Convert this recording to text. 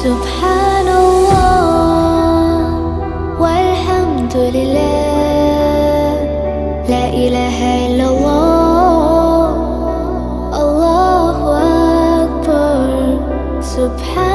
سبحان الله والحمد لله، لا إله إلا الله، الله أكبر. سبحان